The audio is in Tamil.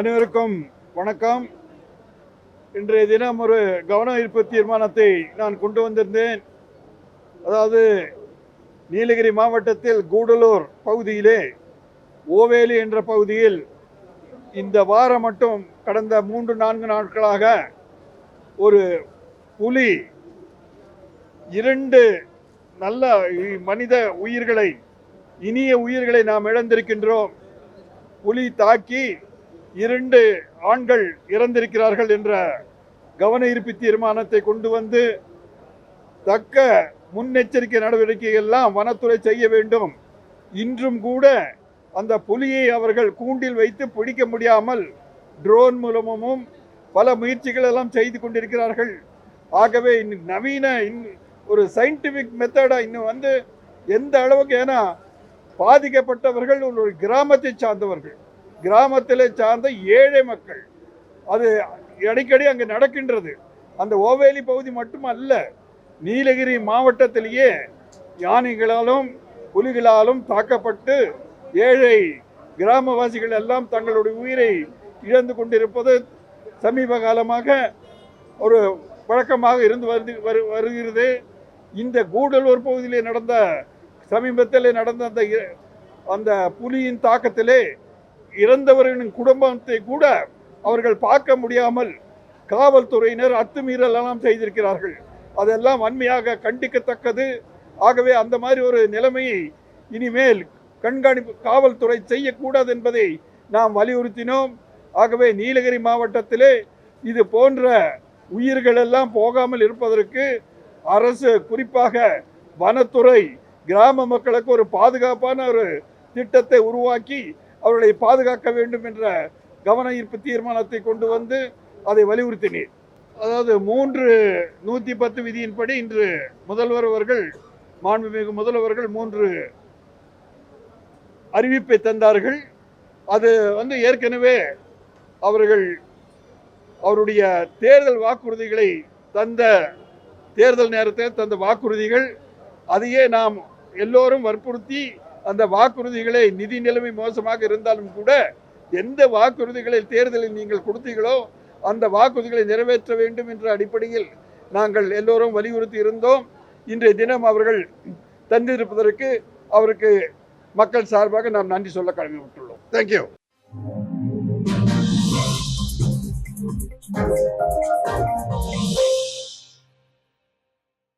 அனைவருக்கும் வணக்கம். இன்றைய தினம் ஒரு கவன ஈர்ப்பு தீர்மானத்தை நான் கொண்டு வந்திருந்தேன். அதாவது நீலகிரி மாவட்டத்தில் கூடலூர் பகுதியிலே ஓவேலி என்ற பகுதியில் இந்த வாரம் மட்டும் கடந்த 3-4 நாட்களாக ஒரு புலி 2 நல்ல மனித உயிர்களை, இனிய உயிர்களை நாம் இழந்திருக்கின்றோம். புலி தாக்கி 2 ஆண்கள் இறந்திருக்கிறார்கள் என்ற கவன ஈர்ப்பு தீர்மானத்தை கொண்டு வந்து தக்க முன்னெச்சரிக்கை நடவடிக்கை எல்லாம் வனத்துறை செய்ய வேண்டும். இன்றும் கூட அந்த புலியை அவர்கள் கூண்டில் வைத்து பிடிக்க முடியாமல் ட்ரோன் மூலமும் பல முயற்சிகள் எல்லாம் செய்து கொண்டிருக்கிறார்கள். ஆகவே நவீன ஒரு சயின்டிஃபிக் மெத்தடா இன்னும் வந்து எந்த அளவுக்கு, ஏன்னா பாதிக்கப்பட்டவர்கள் ஒரு கிராமத்தை சார்ந்தவர்கள், கிராமத்திலே சார்ந்த ஏழை மக்கள். அது அடிக்கடி அங்கு நடக்கின்றது. அந்த ஓவேலி பகுதி மட்டுமல்ல, நீலகிரி மாவட்டத்திலேயே யானைகளாலும் புலிகளாலும் தாக்கப்பட்டு ஏழை கிராமவாசிகள் எல்லாம் தங்களுடைய உயிரை இழந்து கொண்டிருப்பது சமீப காலமாக ஒரு வழக்கமாக இருந்து வருகிறது. இந்த கூடலூர் பகுதியிலே நடந்த சமீபத்தில் நடந்த அந்த புலியின் தாக்கத்திலே இறந்தவர்களின் குடும்பத்தை கூட அவர்கள் பார்க்க முடியாமல் காவல்துறையினர் அத்துமீறல் எல்லாம் செய்திருக்கிறார்கள். அதெல்லாம் வன்மையாக கண்டிக்கத்தக்கது. ஆகவே அந்த மாதிரி ஒரு நிலைமையை இனிமேல் கண்காணிப்பு காவல்துறை செய்யக்கூடாது என்பதை நாம் வலியுறுத்தினோம். ஆகவே நீலகிரி மாவட்டத்திலே இது போன்ற உயிர்கள் எல்லாம் போகாமல் இருப்பதற்கு அரசு, குறிப்பாக வனத்துறை, கிராம மக்களுக்கு ஒரு பாதுகாப்பான ஒரு திட்டத்தை உருவாக்கி அவர்களை பாதுகாக்க வேண்டும் என்ற கவன ஈர்ப்பு தீர்மானத்தை கொண்டு வந்து அதை வலியுறுத்தினேன். அதாவது 310 விதியின்படி இன்று முதல்வர் அவர்கள், மாண்புமிகு முதல்வர்கள் 3 அறிவிப்பை தந்தார்கள். அது வந்து ஏற்கனவே அவர்கள் அவருடைய தேர்தல் வாக்குறுதிகளை தந்த, தேர்தல் நேரத்தில் தந்த வாக்குறுதிகள், அதையே நாம் எல்லோரும் வற்புறுத்தி அந்த வாக்குறுதிகளை, நிதி நிலைமை மோசமாக இருந்தாலும் கூட எந்த வாக்குறுதிகளை தேர்தலில் நீங்கள் கொடுத்தீர்களோ அந்த வாக்குறுதிகளை நிறைவேற்ற வேண்டும் என்ற அடிப்படையில் நாங்கள் எல்லோரும் வலியுறுத்தி இருந்தோம். இன்றைய தினம் அவர்கள் தந்திருப்பதற்கு அவருக்கு மக்கள் சார்பாக நாம் நன்றி சொல்ல கடமைப்பட்டுள்ளோம். தேங்க்யூ.